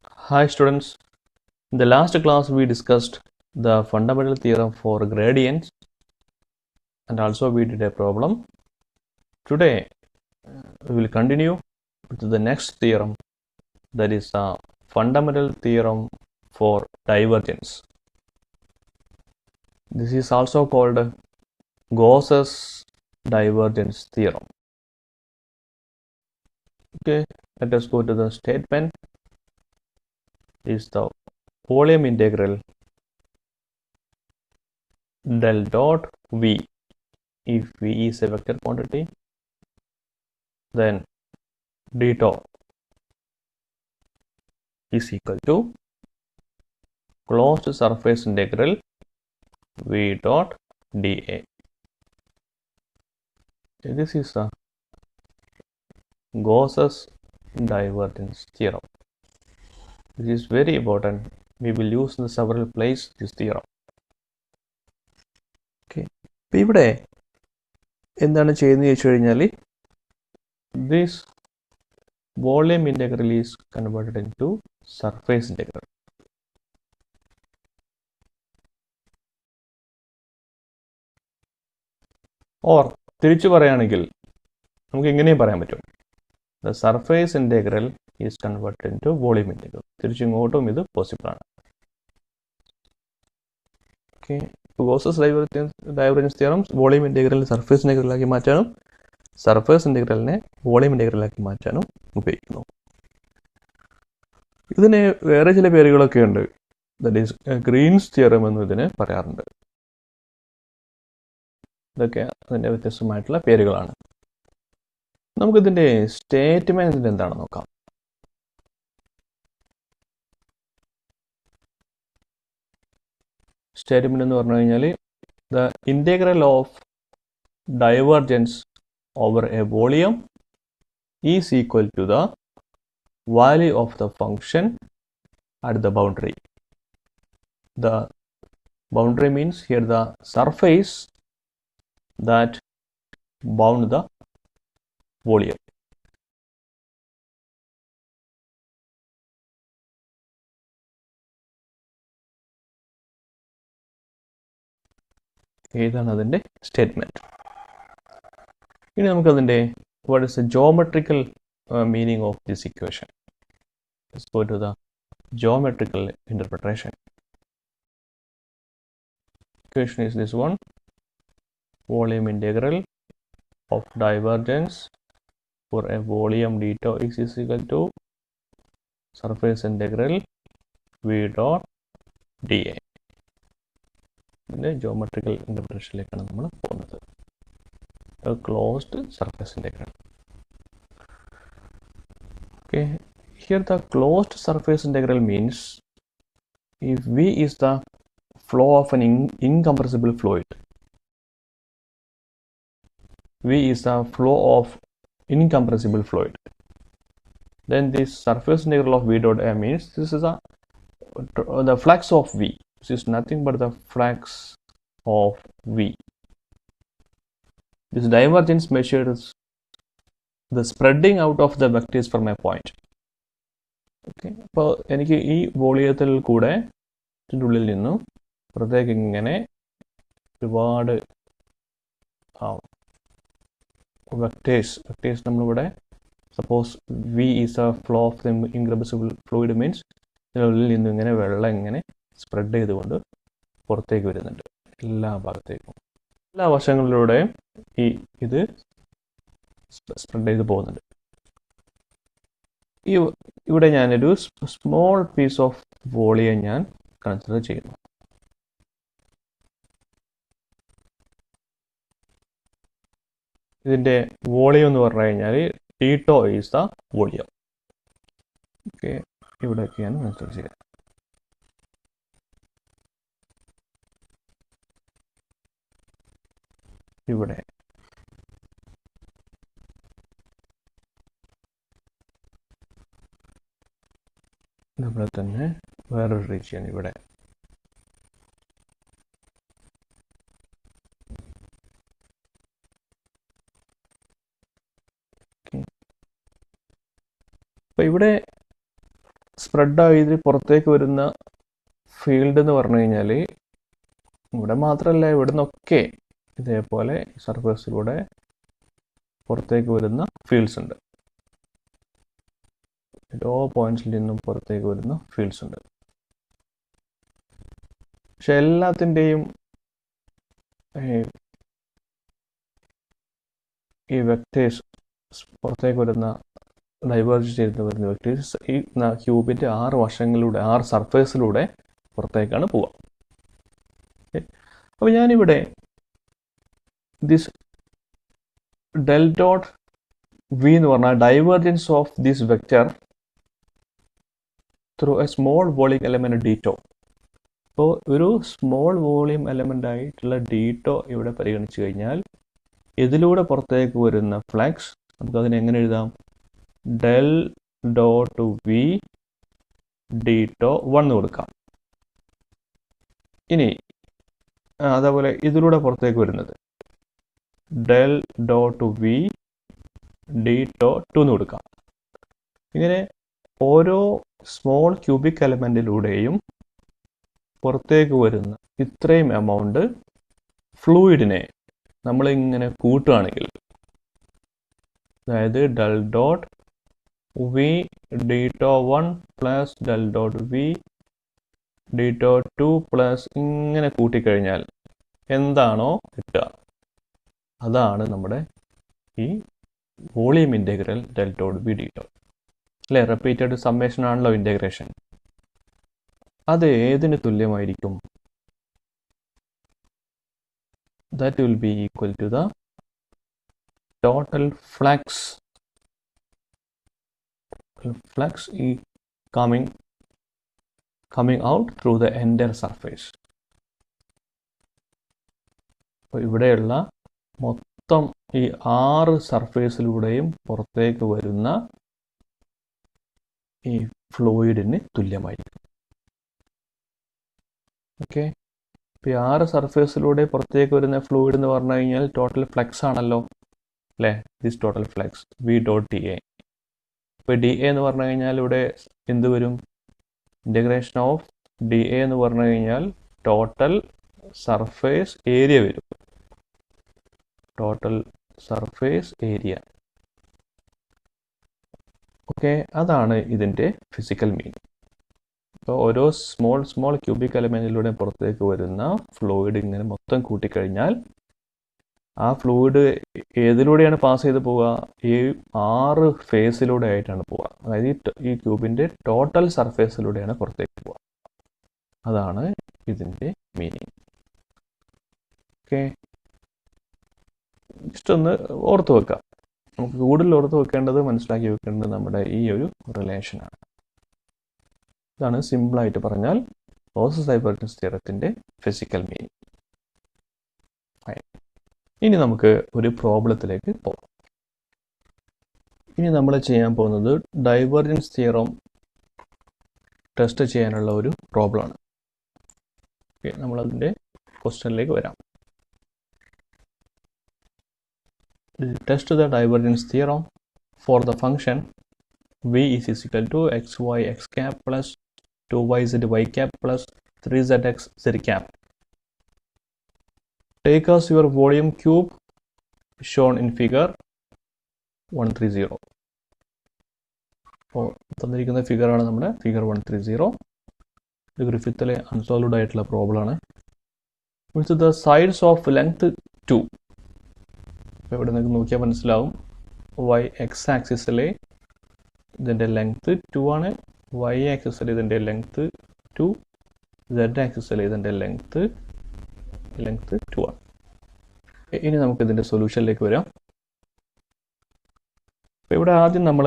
Hi students, in the last class we discussed the fundamental theorem for gradients and also we did a problem. Today we will continue with the next theorem, that is a fundamental theorem for divergence. This is also called Gauss's Divergence Theorem. Okay, let us go to the statement. Is the volume integral del dot V, if V is a vector quantity, then d tau is equal to closed surface integral V dot dA. This is the Gauss's divergence theorem. This is very important. We will use in several places this theorem. Okay. ഇവിടെ എന്താണ് ചെയ്യുന്നത് വെച്ച് കഴിഞ്ഞാൽ this volume integral is converted into surface integral. Or തിരിച്ചു പറയുകയാണെങ്കിൽ നമുക്ക് എങ്ങനെയും പറയാൻ പറ്റും, the surface integral is converted into volume integral. തിരിച്ചിങ്ങോട്ടും ഇത് പോസിബിൾ ആണ്. Okay, Gauss's divergence theorem volume ഇൻ്റഗ്രലിനെ സർഫേസ് ഇൻ്റഗ്രലാക്കി മാറ്റാനും സർഫേസ് ഇൻ്റഗ്രലിനെ വോളിയം ഇൻ്റഗ്രലാക്കി മാറ്റാനും ഉപയോഗിക്കുന്നു. ഇതിന് വേറെ ചില പേരുകളൊക്കെ ഉണ്ട്. ദാറ്റ് ഈസ് ഗ്രീൻസ് തിയറം എന്ന് ഇതിനെ പറയാറുണ്ട്. ഇതൊക്കെ അതിൻ്റെ വ്യത്യസ്തമായിട്ടുള്ള പേരുകളാണ്. നമുക്കിതിൻ്റെ സ്റ്റേറ്റ്മെൻറ്റ് എന്താണെന്ന് നോക്കാം. സ്റ്റേറ്റ്മെൻറ്റ് എന്ന് പറഞ്ഞു കഴിഞ്ഞാൽ the integral of divergence over a volume is equal to the value of the function at the boundary. The boundary means here the surface that bound the volume. ഇതാണ് അതിൻ്റെ സ്റ്റേറ്റ്മെൻറ്റ്. ഇനി നമുക്കതിൻ്റെ what is the geometrical meaning of this equation. Let's go to the geometrical interpretation. Equation is this one: volume integral of divergence for a volume d tau is equal to surface integral v dot dA. ഇതിൻ്റെ geometrical interpretationലേക്കാണ് നമ്മൾ പോകുന്നത്. A closed surface integral. Okay, here the closed surface integral means if V is the flow of an incompressible fluid, V is the flow of incompressible fluid, then this surface integral of V dot A means this is the flux of V. This is nothing but the flux of V. This divergence measures the spreading out of the vectors from a point. Okay, അപ്പോൾ എനിക്ക് ഈ വോളിയത്തിൽ കൂടെ ഇതിൻ്റെ ഉള്ളിൽ നിന്നും പുറത്തേക്ക് ഇങ്ങനെ ഒരുപാട് വെക്ടേഴ്സ് നമ്മളിവിടെ suppose V is A flow of the incompressible fluid means ഇതിനുള്ളിൽ നിന്നും ഇങ്ങനെ വെള്ളം ഇങ്ങനെ സ്പ്രെഡ് ചെയ്തുകൊണ്ട് പുറത്തേക്ക് വരുന്നുണ്ട് എല്ലാ ഭാഗത്തേക്കും. എല്ലാ വശങ്ങളിലൂടെയും ഇത് സ്പ്രെഡ് ചെയ്ത് പോകുന്നുണ്ട്. ഇവിടെ ഞാനൊരു സ്മോൾ പീസ് ഓഫ് വോളിയം ഞാൻ കൺസിഡർ ചെയ്യുന്നു. ഇതിൻ്റെ വോളിയം എന്ന് പറഞ്ഞു കഴിഞ്ഞാൽ d tau is the volume. Okay, ഇവിടെയൊക്കെ ഞാൻ കൺസിഡർ ചെയ്യാം. ഇവിടെ ഇവിടെ തന്നെ വേറൊരു റീജിയൻ ഇവിടെ. അപ്പോൾ ഇവിടെ സ്പ്രെഡായി പുറത്തേക്ക് വരുന്ന ഫീൽഡ് എന്ന് പറഞ്ഞു കഴിഞ്ഞാൽ ഇവിടെ മാത്രമല്ല ഇവിടെ നിന്നൊക്കെ ഇതേപോലെ സർഫേസിലൂടെ പുറത്തേക്ക് വരുന്ന ഫീൽഡ്സ് ഉണ്ട്. ഓരോ പോയിന്റ്സിൽ നിന്നും പുറത്തേക്ക് വരുന്ന ഫീൽഡ്സ് ഉണ്ട്. പക്ഷെ എല്ലാത്തിൻ്റെയും ഈ വെക്ടേഴ്സ് പുറത്തേക്ക് വരുന്ന ഡൈവേർജ് ചെയ്ത് വരുന്ന വെക്ടേഴ്സ് ഈ ക്യൂബിൻ്റെ 6 വശങ്ങളിലൂടെ 6 സർഫേസിലൂടെ പുറത്തേക്കാണ് പോവുക. അപ്പോൾ ഞാനിവിടെ ദിസ് ഡെൽ ഡോട്ട് വി എന്ന് പറഞ്ഞാൽ divergence of this vector through a small volume element d tau. അപ്പോൾ ഒരു സ്മോൾ വോളിയം എലമെന്റ് ആയിട്ടുള്ള ഡീറ്റോ ഇവിടെ പരിഗണിച്ചു കഴിഞ്ഞാൽ ഇതിലൂടെ പുറത്തേക്ക് വരുന്ന ഫ്ലക്സ് നമുക്കതിനെ എങ്ങനെ എഴുതാം? ഡെൽ ഡോട്ട് വി ഡീറ്റോ 1 കൊടുക്കാം. ഇനി അതേപോലെ ഇതിലൂടെ പുറത്തേക്ക് വരുന്നത് ഡെൽ ഡോട്ട് വി ഡീറ്റോ 2 എന്ന് കൊടുക്കാം. ഇങ്ങനെ ഓരോ സ്മോൾ ക്യൂബിക് എലമെന്റിലൂടെയും പുറത്തേക്ക് വരുന്ന ഇത്രയും എമൗണ്ട് ഫ്ലൂയിഡിനെ നമ്മളിങ്ങനെ കൂട്ടുകയാണെങ്കിൽ, അതായത് del dot V d tau 1 plus del dot V d tau 2 plus ഇങ്ങനെ കൂട്ടിക്കഴിഞ്ഞാൽ എന്താണോ കിട്ടുക അതാണ് നമ്മുടെ ഈ volume integral del dot V d tau. അല്ലേ, റിപ്പീറ്റഡ് സമ്മേഷൻ ആണല്ലോ ഇൻ്റഗ്രേഷൻ. അത് ഏതിന് തുല്യമായിരിക്കും? That will be equal to the total flux coming out through the entire surface. അപ്പോൾ ഇവിടെയുള്ള മൊത്തം ഈ 6 സർഫേസിലൂടെയും പുറത്തേക്ക് വരുന്ന ഈ ഫ്ലൂയിഡിന് തുല്യമായിരിക്കും. ഓക്കെ, ഇപ്പോൾ ഈ 6 സർഫേസിലൂടെ പുറത്തേക്ക് വരുന്ന ഫ്ലൂയിഡ് എന്ന് പറഞ്ഞു കഴിഞ്ഞാൽ ടോട്ടൽ ഫ്ലക്സ് ആണല്ലോ, അല്ലേ? This total flux V dot D A. ഇപ്പോൾ ഡി എ എന്ന് പറഞ്ഞു കഴിഞ്ഞാൽ ഇവിടെ എന്ത് വരും? ഇൻ്റഗ്രേഷൻ ഓഫ് ഡി എ എന്ന് പറഞ്ഞു കഴിഞ്ഞാൽ ടോട്ടൽ സർഫേസ് ഏരിയ വരും. Total surface area. ഓക്കെ, അതാണ് ഇതിൻ്റെ ഫിസിക്കൽ മീനിങ്. അപ്പോൾ ഓരോ സ്മോൾ ക്യൂബിക് എലമെൻറ്റിലൂടെ പുറത്തേക്ക് വരുന്ന ഫ്ലൂയിഡ് ഇങ്ങനെ മൊത്തം കൂട്ടിക്കഴിഞ്ഞാൽ ആ ഫ്ലൂയിഡ് ഏതിലൂടെയാണ് പാസ് ചെയ്ത് പോവുക? ഈ 6 ഫേസിലൂടെ ആയിട്ടാണ് പോവുക. അതായത് ഈ ക്യൂബിൻ്റെ ടോട്ടൽ സർഫേസിലൂടെയാണ് പുറത്തേക്ക് പോവുക. അതാണ് ഇതിൻ്റെ മീനിങ്. ഓക്കെ, ജസ്റ്റ് ഒന്ന് ഓർത്ത് വെക്കുക. നമുക്ക് കൂടുതൽ ഓർത്ത് വെക്കേണ്ടത്, മനസ്സിലാക്കി വെക്കേണ്ടത് നമ്മുടെ ഈ ഒരു റിലേഷനാണ്. ഇതാണ് സിമ്പിളായിട്ട് പറഞ്ഞാൽ ഗോസ് ഡൈവേർജൻസ് തിയറത്തിൻ്റെ ഫിസിക്കൽ മീനിങ്. ഇനി നമുക്ക് ഒരു പ്രോബ്ലത്തിലേക്ക് പോകാം. ഇനി നമ്മൾ ചെയ്യാൻ പോകുന്നത് ഡൈവേർജൻസ് തിയറം ടെസ്റ്റ് ചെയ്യാനുള്ള ഒരു പ്രോബ്ലമാണ്. ഓക്കെ, നമ്മളതിൻ്റെ ക്വസ്റ്റ്യനിലേക്ക് വരാം. Test the divergence theorem for the function v is equal to xy x cap plus 2yz y cap plus 3zx z cap. Take as your volume cube shown in figure 130. അപ്പോൾ തന്നിരിക്കുന്ന ഫിഗറാണ് നമ്മുടെ figure 130. ഇത് ഗ്രിഫിത്തിലെ unsolved ആയിട്ടുള്ള പ്രോബ്ലമാണ്. With the sides of length 2. അപ്പോൾ ഇവിടെ നിങ്ങൾക്ക് നോക്കിയാൽ മനസ്സിലാവും, വൈ എക്സ് ആക്സിസിലെ ഇതിൻ്റെ ലെങ്ത് 2 ആണ്, വൈ ആക്സിസിൽ ഇതിൻ്റെ ലെങ്ത് 2, സെഡ് ആക്സിസിൽ ഇതിൻ്റെ ലെങ്ത് 2 ആണ്. ഇനി നമുക്ക് ഇതിൻ്റെ സൊല്യൂഷനിലേക്ക് വരാം. അപ്പോൾ ഇവിടെ ആദ്യം നമ്മൾ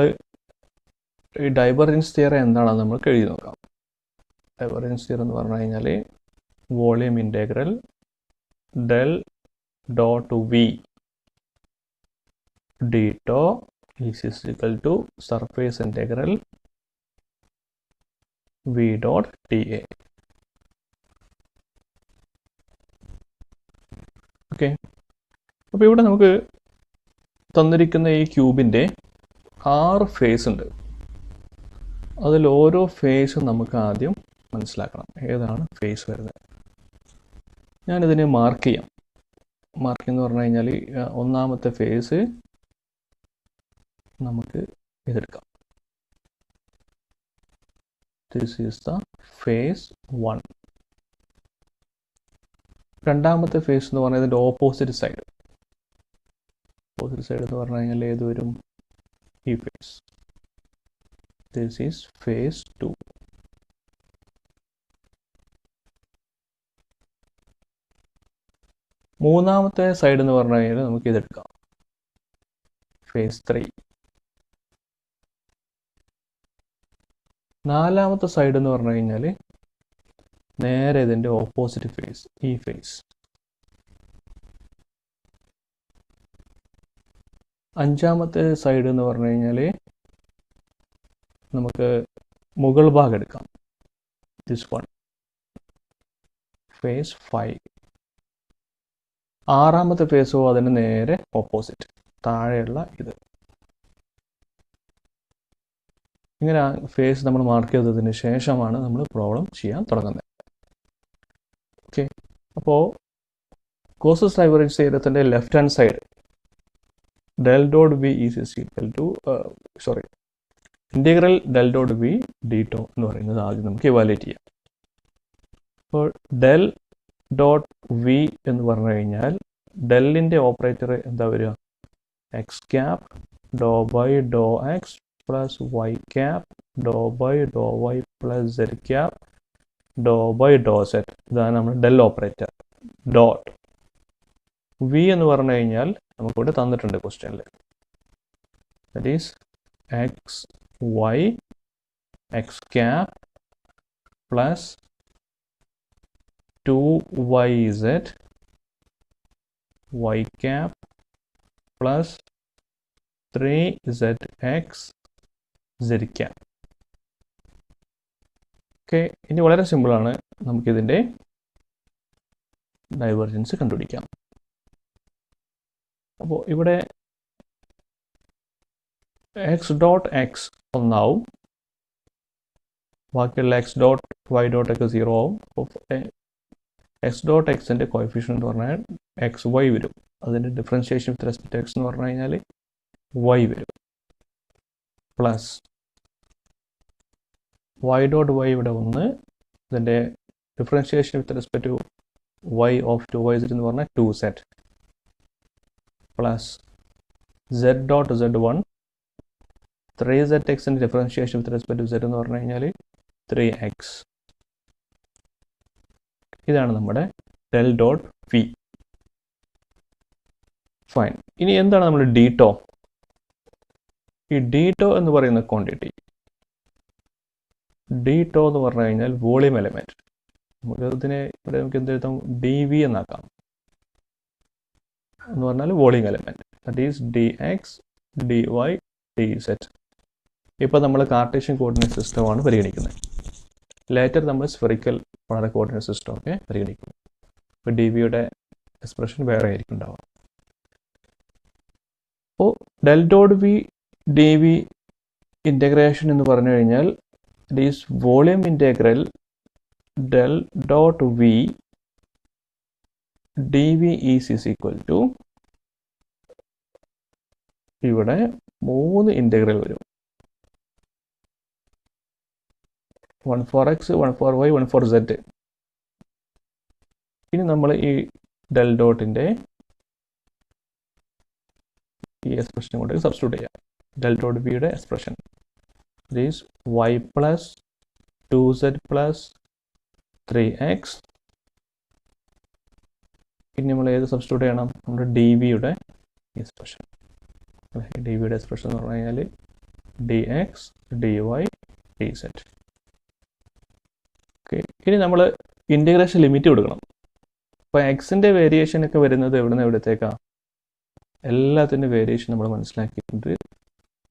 ഈ ഡൈവേർജൻസ് തിയറം എന്താണെന്ന് നമുക്ക് എഴുതി നോക്കാം. ഡൈവേർജൻസ് തിയറം എന്ന് പറഞ്ഞു കഴിഞ്ഞാൽ volume integral del dot V dτ is equal to surface integral v dot dA. Okay, അപ്പോൾ ഇവിടെ നമുക്ക് തന്നിരിക്കുന്ന ഈ ക്യൂബിൻ്റെ 6 ഫേസ് ഉണ്ട്. അതിൽ ഓരോ ഫേസും നമുക്ക് ആദ്യം മനസ്സിലാക്കണം, ഏതാണ് ഫേസ് വരുന്നത്. ഞാനിതിനെ മാർക്ക് ചെയ്യാം. മാർക്ക് എന്ന് പറഞ്ഞു കഴിഞ്ഞാൽ ഒന്നാമത്തെ ഫേസ് നമുക്ക് ഇതെടുക്കാം. This is the face 1. രണ്ടാമത്തെ ഫേസ് എന്ന് പറഞ്ഞാൽ ഇതിൻ്റെ ഓപ്പോസിറ്റ് സൈഡ്. ഓപ്പോസിറ്റ് സൈഡ് എന്ന് പറഞ്ഞു കഴിഞ്ഞാൽ ഏത് വരും? ഈ ഫേസ്. This is face 2. മൂന്നാമത്തെ സൈഡ് എന്ന് പറഞ്ഞു കഴിഞ്ഞാൽ നമുക്ക് ഇതെടുക്കാം, ഫേസ് 3. നാലാമത്തെ സൈഡ് എന്ന് പറഞ്ഞു കഴിഞ്ഞാൽ നേരെ ഇതിൻ്റെ ഓപ്പോസിറ്റ് ഫേസ്, ഈ ഫേസ്. അഞ്ചാമത്തെ സൈഡ് എന്ന് പറഞ്ഞു കഴിഞ്ഞാൽ നമുക്ക് മുകൾ ഭാഗം എടുക്കാം, ദിസ് വൺ, ഫേസ് 5. ആറാമത്തെ ഫേസോ അതിന് നേരെ ഓപ്പോസിറ്റ്, താഴെയുള്ള ഇത്. ഇങ്ങനെ ഫേസ് നമ്മൾ മാർക്ക് ചെയ്തതിന് ശേഷമാണ് നമ്മൾ പ്രോബ്ലം ചെയ്യാൻ തുടങ്ങുന്നത്. ഓക്കെ, അപ്പോൾ ഗോസസ് ഡൈവർജൻസ് തിയറത്തിൻ്റെ left hand side del dot v is equal to integral del dot v d tau എന്ന് പറയുന്നത് ആദ്യം നമുക്ക് ഇവാലുവേറ്റ് ചെയ്യാം. അപ്പോൾ del dot v എന്ന് പറഞ്ഞു കഴിഞ്ഞാൽ ഡെല്ലിൻ്റെ ഓപ്പറേറ്റർ എന്താ വരിക? X cap doh by doh X plus Y cap doh by doh Y plus Z cap doh by doh Z. ഇതാണ് നമ്മുടെ ഡെൽ ഓപ്പറേറ്റർ. ഡോട്ട് വി എന്ന് പറഞ്ഞു കഴിഞ്ഞാൽ നമുക്കിവിടെ തന്നിട്ടുണ്ട് ക്വസ്റ്റ്യനിൽ. That is X Y X cap plus 2yz y cap plus 3zx z cap. Okay, ഇനി വളരെ സിമ്പിളാണ്, നമുക്കിതിൻ്റെ ഡൈവർജൻസ് കണ്ടുപിടിക്കാം. അപ്പോൾ ഇവിടെ എക്സ് ഡോട്ട് എക്സ് ഒന്നാവും, ബാക്കിയുള്ള എക്സ് ഡോട്ട് വൈ ഡോട്ട് ഒക്കെ 0 ആവും. അപ്പോൾ എക്സ് ഡോട്ട് എക്സിൻ്റെ കോഎഫിഷ്യൻ്റ് എന്ന് പറഞ്ഞാൽ എക്സ് വൈ വരും. അതിൻ്റെ ഡിഫറൻഷിയേഷൻ വിത്ത് റെസ്പെക്ട് എക്സ് എന്ന് പറഞ്ഞു കഴിഞ്ഞാൽ വൈ വരും. പ്ലസ് വൈ ഡോട്ട് വൈ ഇവിടെ 1, ഇതിൻ്റെ differentiation with respect to Y of 2yz എന്ന് പറഞ്ഞാൽ 2z. Plus z dot z1 3zxൻ്റെ differentiation with respect to z എന്ന് പറഞ്ഞു കഴിഞ്ഞാൽ 3x. ഇതാണ് നമ്മുടെ ഡെൽ ഡോട്ട് വി. ഫൈൻ. ഇനി എന്താണ് നമ്മൾ ഡി ടോ? ഈ ഡി ടോ എന്ന് പറയുന്ന ക്വാണ്ടിറ്റി, ഡി ടോ എന്ന് പറഞ്ഞു കഴിഞ്ഞാൽ വോളിയം എലമെൻറ്റ്. നമുക്ക് ഇതിനെ ഇവിടെ നമുക്ക് എന്ത് എഴുതാം? ഡി വി എന്നാക്കാം. എന്ന് പറഞ്ഞാൽ volume element. That is D X D Y D Z. ഇപ്പോൾ നമ്മൾ കാർട്ടീഷ്യൻ കോർഡിനേറ്റ് സിസ്റ്റമാണ് പരിഗണിക്കുന്നത്. ലേറ്റർ നമ്മൾ സ്ഫെറിക്കൽ വളരെ കോർഡിനേറ്റ് സിസ്റ്റം ഒക്കെ പരിഗണിക്കും. ഇപ്പോൾ ഡി വിയുടെ എക്സ്പ്രഷൻ വേറെ ആയിരിക്കും ഉണ്ടാവുക. അപ്പോൾ del dot V D V integration എന്ന് പറഞ്ഞു കഴിഞ്ഞാൽ it is volume integral del dot V D V is equal to, ഇവിടെ 3 ഇൻ്റഗ്രൽ വരും. 1 for x, 1 for y, 1 for z. ഇനി നമ്മൾ ഈ ഡെൽ ഡോട്ടിൻ്റെ ഈ എക്സ്പ്രഷൻ കൊണ്ട് സബ്സ്റ്റിറ്റ്യൂട്ട് ചെയ്യാം. ഡെൽ ഡോട്ട് ബിയുടെ expression is y plus 2z plus 3x. ഇനി നമ്മൾ ഏത് സബ്സ്റ്റിറ്റ്യൂട്ട് ചെയ്യണം? നമ്മുടെ ഡി വിയുടെ എക്സ്പ്രഷൻ. ഡി വിയുടെ എക്സ്പ്രഷൻ എന്ന് പറഞ്ഞു കഴിഞ്ഞാൽ D X D Y D Z. Okay, ഇനി നമ്മൾ ഇൻറ്റഗ്രേഷൻ ലിമിറ്റ് കൊടുക്കണം. അപ്പോൾ എക്സിൻ്റെ വേരിയേഷനൊക്കെ വരുന്നത് എവിടെ നിന്ന് എവിടത്തേക്കാണ്? എല്ലാത്തിൻ്റെ വേരിയേഷൻ നമ്മൾ മനസ്സിലാക്കിയിട്ടുണ്ട്.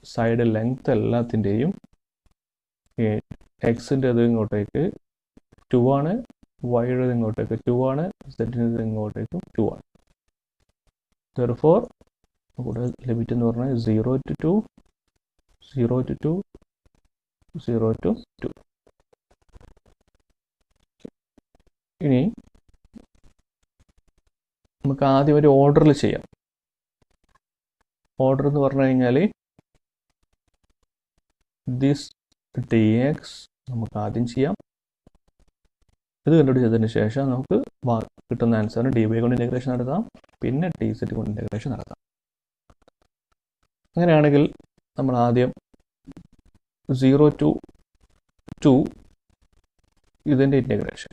സൈഡ് ലെങ്ത് എല്ലാത്തിൻ്റെയും എക്സിൻ്റെത് ഇങ്ങോട്ടേക്ക് 2 ആണ്, വൈയുടെ ഇങ്ങോട്ടേക്ക് 2 ആണ്, സെറ്റിൻ്റെ ഇങ്ങോട്ടേക്കും 2 ആണ്. therefore ഇവിടെ ലിമിറ്റ് എന്ന് പറഞ്ഞാൽ 0 to 2, 0 to 2, 0 to 2. ഇനി നമുക്ക് ആദ്യം ഒരു ഓർഡറിൽ ചെയ്യാം. ഓർഡർ എന്ന് പറഞ്ഞു കഴിഞ്ഞാൽ ദിസ് dx നമുക്ക് ആദ്യം ചെയ്യാം. ഇത് കണ്ടുപിടിച്ചതിന് ശേഷം നമുക്ക് കിട്ടുന്ന ആൻസറിന് dy കൊണ്ട് ഇൻ്റഗ്രേഷൻ നടത്താം, പിന്നെ dz കൊണ്ട് ഇൻ്റഗ്രേഷൻ നടത്താം. അങ്ങനെയാണെങ്കിൽ നമ്മൾ ആദ്യം 0 to 2 ഇതിൻ്റെ integration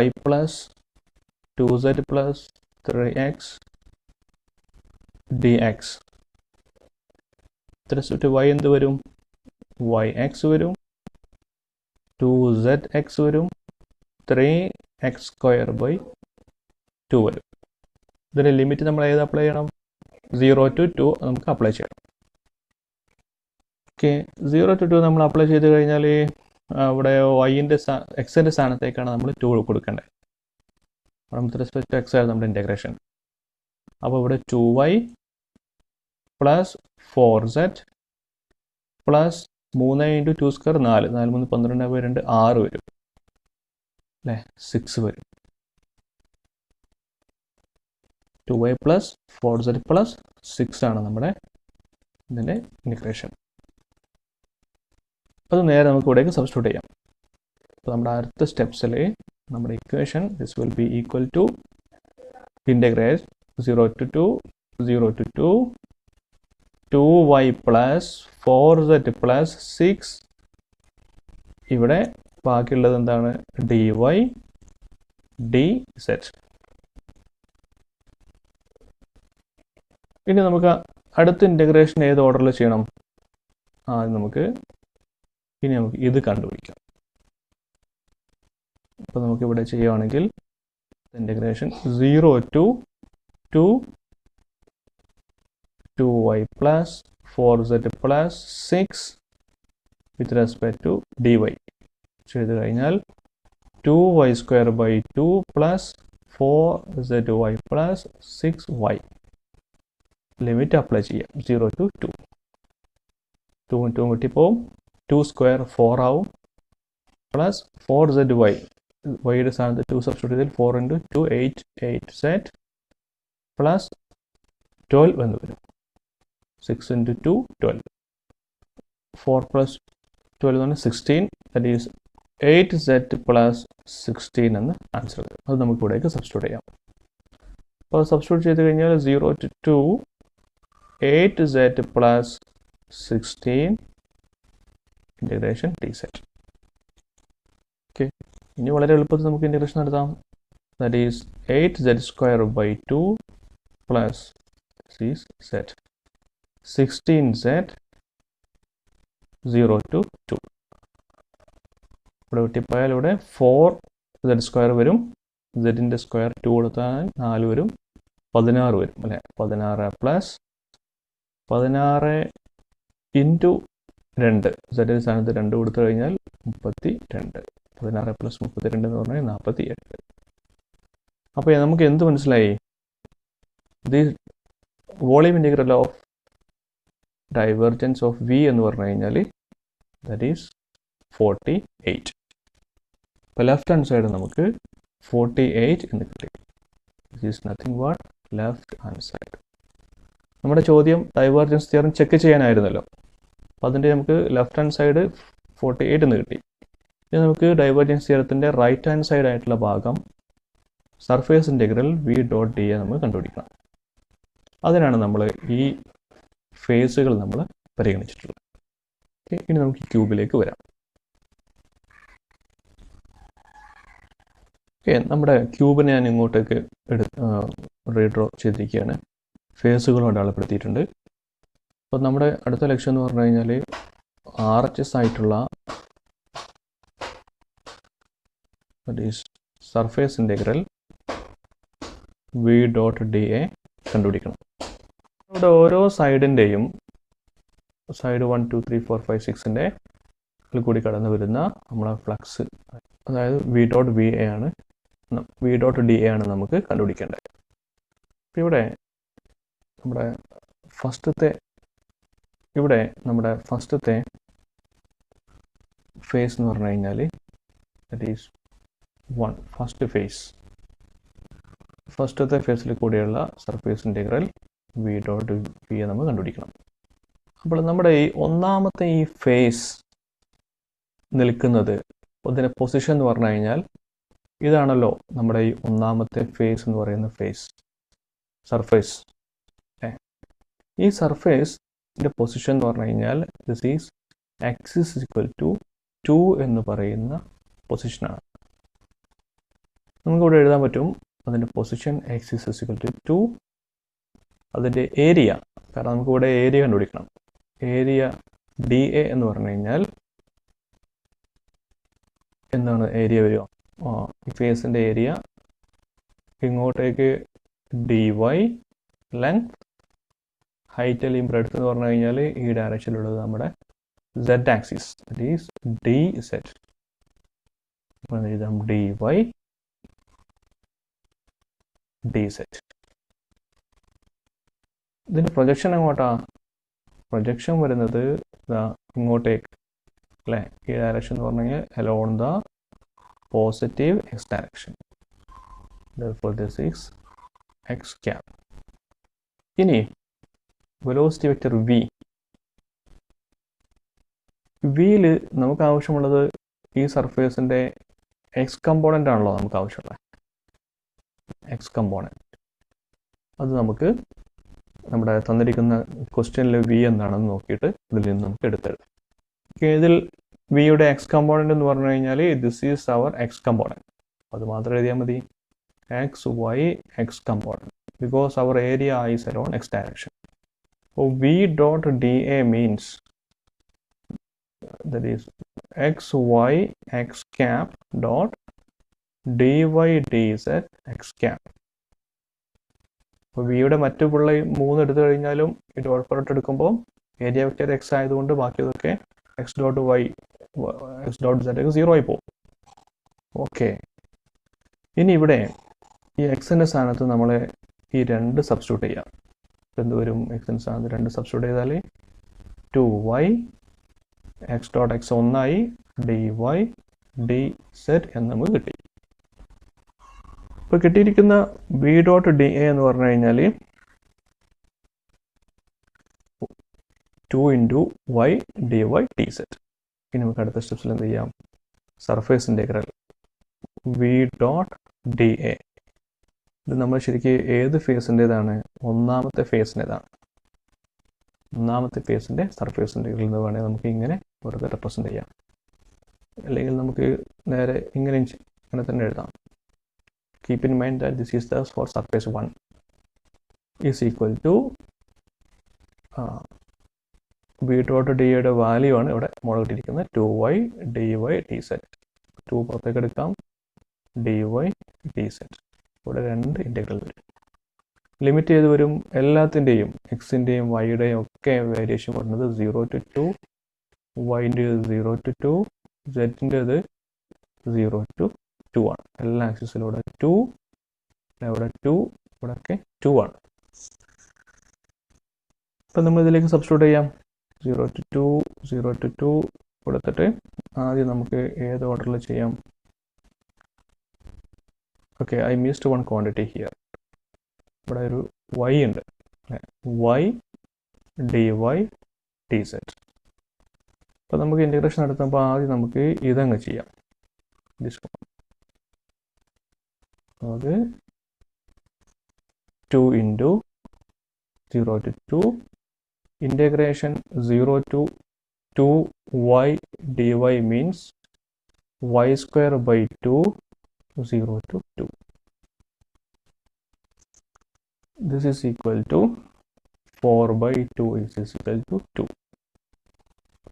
y plus 2z plus 3x dx y എന്ത് വരും? yx വരും, 2zx വരും, 3x square by 2 വരും. ഇതിൻ്റെ ലിമിറ്റ് നമ്മൾ ഏത് അപ്ലൈ ചെയ്യണം? 0 to 2 നമുക്ക് അപ്ലൈ ചെയ്യണം. ഓക്കെ, 0 to 2 നമ്മൾ അപ്ലൈ ചെയ്ത് കഴിഞ്ഞാൽ ഇവിടെ എക്സിൻ്റെ സ്ഥാനത്തേക്കാണ് നമ്മൾ 2 കൊടുക്കേണ്ടത്. വിത്ത് റെസ്പെക്ട് ടു എക്സ് ആയിരുന്നു നമ്മുടെ ഇൻ്റഗ്രേഷൻ. അപ്പോൾ ഇവിടെ 2y plus 4z plus 3 into 2 square 4, 4 3 12 2 6 വരും അല്ലേ, 6 വരും. 2y പ്ലസ് 4z പ്ലസ് 6 ആണ് നമ്മുടെ ഇതിൻ്റെ ഇൻ്റഗ്രേഷൻ. അത് നേരെ നമുക്ക് ഇവിടേക്ക് സബ്സ്റ്റിറ്റ്യൂട്ട് ചെയ്യാം. അപ്പോൾ നമ്മുടെ അടുത്ത സ്റ്റെപ്സിൽ നമ്മുടെ equation this will be equal to integrate 0 to 2 0 to 2 2y plus 4z plus 6. ഇവിടെ ബാക്കിയുള്ളത് എന്താണ്? dy dz. ഇനി നമുക്ക് അടുത്ത ഇൻ്റഗ്രേഷൻ ഏത് ഓർഡറിൽ ചെയ്യണം? നമുക്ക് ഇത് കണ്ടുപിടിക്കാം. അപ്പോൾ നമുക്കിവിടെ ചെയ്യുകയാണെങ്കിൽ integration 0 to 2 2y plus 4z plus 6 with respect to dy ചെയ്ത് കഴിഞ്ഞാൽ 2y square by 2 plus 4zy plus 6y limit apply ചെയ്യാം. 0 to 2 2 2 കൂട്ടിപ്പോവും, 2 സ്ക്വയർ 4 ആവും, പ്ലസ് 4zy വൈയുടെ സ്ഥാനത്ത് 2 സബ്സ്റ്റിറ്റ്യൂട്ട് ചെയ്താൽ 4 ഇൻറ്റു 2 8 8z പ്ലസ് 12 എന്ന് വരും. 6 ഇൻറ്റു 2 12, 4 പ്ലസ് 12 എന്ന് പറഞ്ഞാൽ 16, ദാറ്റ് ഈസ് 8z പ്ലസ് 16 എന്ന് ആൻസർ വരും. അത് നമുക്ക് ഇവിടേക്ക് സബ്സ്റ്റിറ്റ്യൂട്ട് ചെയ്യാം. അപ്പോൾ സബ്സ്റ്റിറ്റ്യൂട്ട് ചെയ്ത് കഴിഞ്ഞാൽ 0 to 2 8z plus 16 integration dz. Okay, ഇനി വളരെ എളുപ്പത്തിൽ നമുക്ക് ഇൻ്റഗ്രേഷൻ നടത്താം. That is 8z square by 2 plus 6z 16z 0 to 2. ഇവിടെ വെട്ടിപ്പോയാൽ ഇവിടെ 4z സ്ക്വയർ വരും, z സ്ക്വയർ 2 കൊടുത്താൽ 4 വരും, 16 വരും അല്ലേ. 16 പ്ലസ് 16 ഇൻറ്റു 2, z സ്ഥാനത്ത് 2 കൊടുത്തു കഴിഞ്ഞാൽ 32. 16 പ്ലസ് 32 എന്ന് പറഞ്ഞാൽ 48. അപ്പോൾ നമുക്ക് എന്ത് മനസ്സിലായി? The volume integral of divergence of v എന്ന് പറഞ്ഞു കഴിഞ്ഞാൽ ദാറ്റ് ഈസ് 48. ഇപ്പോൾ ലെഫ്റ്റ് ഹാൻഡ് സൈഡ് നമുക്ക് 48 എന്ന് കിട്ടി. This is nothing but left hand side. നമ്മുടെ ചോദ്യം ഡൈവേർജൻസ് തിയറം ചെക്ക് ചെയ്യാനായിരുന്നല്ലോ. അപ്പോൾ അതിൻ്റെ നമുക്ക് ലെഫ്റ്റ് ഹാൻഡ് സൈഡ് 48 എന്ന് കിട്ടി. ഇനി നമുക്ക് ഡൈവേർജൻസ് തിയറത്തിൻ്റെ റൈറ്റ് ഹാൻഡ് സൈഡ് ആയിട്ടുള്ള ഭാഗം surface integral v dot d നമ്മൾ കണ്ടുപിടിക്കണം. അതിനാണ് നമ്മൾ ഈ ഫേസുകൾ നമ്മൾ പരിഗണിച്ചിട്ടുള്ളത്. ഇനി നമുക്ക് ക്യൂബിലേക്ക് വരാം. നമ്മുടെ ക്യൂബിനെ ഞാൻ ഇങ്ങോട്ടേക്ക് റീഡ്രോ ചെയ്തിരിക്കുകയാണ്. ഫേസുകൾ അടയാളപ്പെടുത്തിയിട്ടുണ്ട്. അപ്പോൾ നമ്മുടെ അടുത്ത ലക്ഷ്യം എന്ന് പറഞ്ഞു കഴിഞ്ഞാൽ RHS ആയിട്ടുള്ള surface integral v dot d കണ്ടുപിടിക്കണം. ഇവിടെ ഓരോ സൈഡിൻ്റെയും സൈഡ് 1 2 3 4 5 6ൻ്റെ കൂടി കടന്നു വരുന്ന നമ്മളെ ഫ്ലക്സ്, അതായത് v ഡോട്ട് d a ആണ് നമുക്ക് കണ്ടുപിടിക്കേണ്ടത്. അപ്പോൾ ഇവിടെ നമ്മുടെ ഫസ്റ്റത്തെ ഇവിടെ നമ്മുടെ ഫസ്റ്റത്തെ ഫേസ് എന്ന് പറഞ്ഞു കഴിഞ്ഞാൽ ദറ്റ് ഈസ് ഫസ്റ്റത്തെ ഫേസിൽ കൂടിയുള്ള surface integral V dot V നമ്മൾ കണ്ടുപിടിക്കണം. അപ്പോൾ നമ്മുടെ ഈ ഒന്നാമത്തെ ഈ ഫേസ് നിൽക്കുന്നത് അതിൻ്റെ പൊസിഷൻ എന്ന് പറഞ്ഞു കഴിഞ്ഞാൽ ഇതാണല്ലോ നമ്മുടെ ഈ ഒന്നാമത്തെ ഫേസ് എന്ന് പറയുന്ന സർഫേസ്. ഈ സർഫേസിൻ്റെ പൊസിഷൻ എന്ന് പറഞ്ഞു കഴിഞ്ഞാൽ this is axis equal to 2 എന്ന് പറയുന്ന പൊസിഷനാണ്. നമുക്കിവിടെ എഴുതാൻ പറ്റും അതിൻ്റെ പൊസിഷൻ ആക്സിസ് ഈക്വൽ ടു 2, അതിൻ്റെ ഏരിയ, കാരണം നമുക്കിവിടെ ഏരിയ കണ്ടുപിടിക്കണം. ഏരിയ ഡി എ എന്ന് പറഞ്ഞു കഴിഞ്ഞാൽ എന്താണ് ഏരിയ വരിക? ഈ ഫേസിൻ്റെ ഏരിയ ഇങ്ങോട്ടേക്ക് ഡി വൈ, ലെങ്ത്, ഹൈറ്റ് അല്ലെങ്കിൽ ബ്രെഡ്ത്ത് എന്ന് പറഞ്ഞു കഴിഞ്ഞാൽ ഈ ഡയറക്ഷനിലുള്ളത് നമ്മുടെ Z axis, that is D Z. എഴുതാം ഡി വൈ ഡി സെഡ്. ഇതിൻ്റെ പ്രൊജക്ഷൻ എങ്ങോട്ടാ? പ്രൊജക്ഷൻ വരുന്നത് ഇങ്ങോട്ടേക്ക് അല്ലേ, ഈ ഡയറക്ഷൻ എന്ന് പറഞ്ഞു കഴിഞ്ഞാൽ along the positive X direction. Therefore this is x cap. ഇനി വെലോസിറ്റി വെക്റ്റർ v. വിയിൽ നമുക്ക് ആവശ്യമുള്ളത് ഈ സർഫേസിൻ്റെ എക്സ് കമ്പോണൻ്റ് ആണല്ലോ നമുക്ക് ആവശ്യമുള്ളത്. എക്സ് കമ്പോണൻ്റ് അത് നമുക്ക് നമ്മുടെ തന്നിരിക്കുന്ന ക്വസ്റ്റ്യനിൽ വി എന്താണെന്ന് നോക്കിയിട്ട് ഇതിൽ നിന്ന് നമുക്ക് എടുത്തെഴുതാം. ഇതിൽ വിയുടെ എക്സ് കമ്പോണൻ്റ് എന്ന് പറഞ്ഞു കഴിഞ്ഞാൽ this is our X component, അത് മാത്രം എഴുതിയാൽ മതി. x, y, x component, because our area is along x direction. So v dot dA means that is x, y, x cap dot dy dz x cap. അപ്പോൾ വിയുടെ മറ്റു പിള്ള 3 എടുത്തു കഴിഞ്ഞാലും ഈ ഡോട്ട് പ്രോഡക്റ്റ് എടുക്കുമ്പോൾ ഏരിയ വെക്റ്റർ എക്സ് ആയതുകൊണ്ട് ബാക്കിയതൊക്കെ X dot Y, X dot Z ഒക്കെ 0 ആയി പോകും. ഓക്കെ, ഇനി ഇവിടെ ഈ എക്സിൻ്റെ സ്ഥാനത്ത് നമ്മൾ ഈ 2 സബ്സ്റ്റിറ്റ്യൂട്ട് ചെയ്യാം. എന്ത് വരും? എക്സിൻ്റെ സ്ഥാനത്ത് 2 സബ്സ്റ്റിറ്റ്യൂട്ട് ചെയ്താൽ 2y എക്സ് ഡോട്ട് എക്സ് 1ആയി, ഡി വൈ ഡി സെഡ് എന്ന് നമുക്ക് കിട്ടി. ഇപ്പോൾ കിട്ടിയിരിക്കുന്ന ബി ഡോട്ട് ഡി എ എന്ന് പറഞ്ഞു കഴിഞ്ഞാൽ 2 into Y D Y D Z. ഇനി നമുക്ക് അടുത്ത സ്റ്റെപ്സിൽ എന്ത് ചെയ്യാം? Surface integral V dot D A. ഇത് നമ്മൾ ശരിക്കും ഏത് ഫേസിൻ്റെതാണ്? ഒന്നാമത്തെ ഫേസിൻ്റെതാണ്. ഒന്നാമത്തെ ഫേസിൻ്റെ സർഫേസ് ഇൻറ്റഗ്രൽ എന്ന് വേണമെങ്കിൽ നമുക്ക് ഇങ്ങനെ വെറുതെ റെപ്രസെൻ്റ് ചെയ്യാം, അല്ലെങ്കിൽ നമുക്ക് നേരെ ഇങ്ങനെ തന്നെ എഴുതാം. Keep in mind that this is the for surface 1 is equal to B dot D യുടെ വാല്യൂ ആണ് ഇവിടെ മുകളിട്ടിരിക്കുന്നത് 2y dy dz. 2 പുറത്തേക്ക് എടുക്കാം, dy dz. ഇവിടെ 2 ഇൻറ്റഗ്രൽ വരും. ലിമിറ്റ് ചെയ്ത് വരും എല്ലാത്തിൻ്റെയും, എക്സിൻ്റെയും വൈയുടെയും ഒക്കെ വേരിയേഷൻ വരുന്നത് 0 to 2, വൈൻ്റെ 0 to 2, സെറ്റിൻ്റെത് 0 to 2 ആണ്. എല്ലാ ആക്സിസിലൂടെ 2, ഇവിടെ 2, ഇവിടെ ഒക്കെ 2 ആണ്. അപ്പം നമ്മൾ ഇതിലേക്ക് സബ്സ്റ്റിറ്റ്യൂട്ട് ചെയ്യാം. 0 to 2, 0 to 2 കൊടുത്തിട്ട് ആദ്യം നമുക്ക് ഏത് ഓർഡറിൽ ചെയ്യാം? Okay, I missed one quantity here. ഇവിടെ ഒരു y ഉണ്ട്, y dy dz. അപ്പോൾ നമുക്ക് ഇൻറ്റഗ്രേഷൻ നടത്തുമ്പോൾ ആദ്യം നമുക്ക് ഇതങ്ങ് ചെയ്യാം. അത് 2 into 0 to 2 integration 0 to 2y dy means y square by 2 0 to 2. This is equal to 4 by 2 is equal to 2.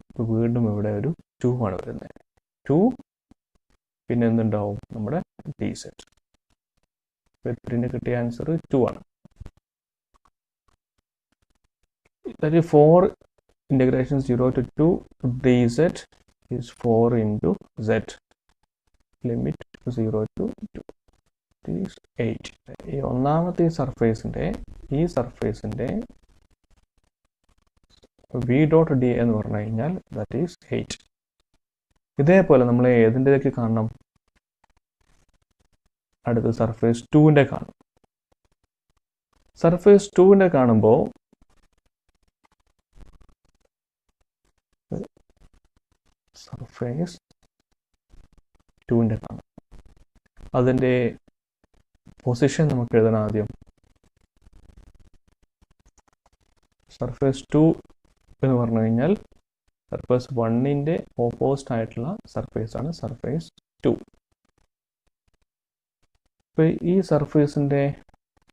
ഇപ്പോൾ വീണ്ടും ഇവിടെ ഒരു 2 ആണ് വരുന്നത്. 2 പിന്നെ എന്തുണ്ടാവും? നമ്മുടെ ഡി സെറ്റ്. ഇതിന് കിട്ടിയ ആൻസർ 2 ആണ്. That is 4 integration 0 to 2 dz is 4 into z. Limit 0 to 2 is 8. ഈ ഒന്നാമത്തെ സർഫേസിൻ്റെ വി ഡോട്ട് ഡി എന്ന് പറഞ്ഞു കഴിഞ്ഞാൽ ദാറ്റ് ഈസ് 8. ഇതേപോലെ നമ്മൾ ഏതിൻ്റെയൊക്കെ കാണണം? അടുത്ത് സർഫേസ് 2ൻ്റെ കാണും. സർഫേസ് 2ൻ്റെ കാണുമ്പോൾ സർഫേസ് 2ൻ്റെ കാണും. അതിൻ്റെ പൊസിഷൻ നമുക്ക് എഴുതണം ആദ്യം. സർഫേസ് 2 എന്ന് പറഞ്ഞു കഴിഞ്ഞാൽ സർഫേസ് 1ൻ്റെ ഓപ്പോസിറ്റ് ആയിട്ടുള്ള സർഫേസാണ് സർഫേസ് 2. ഇപ്പോൾ ഈ സർഫേസിൻ്റെ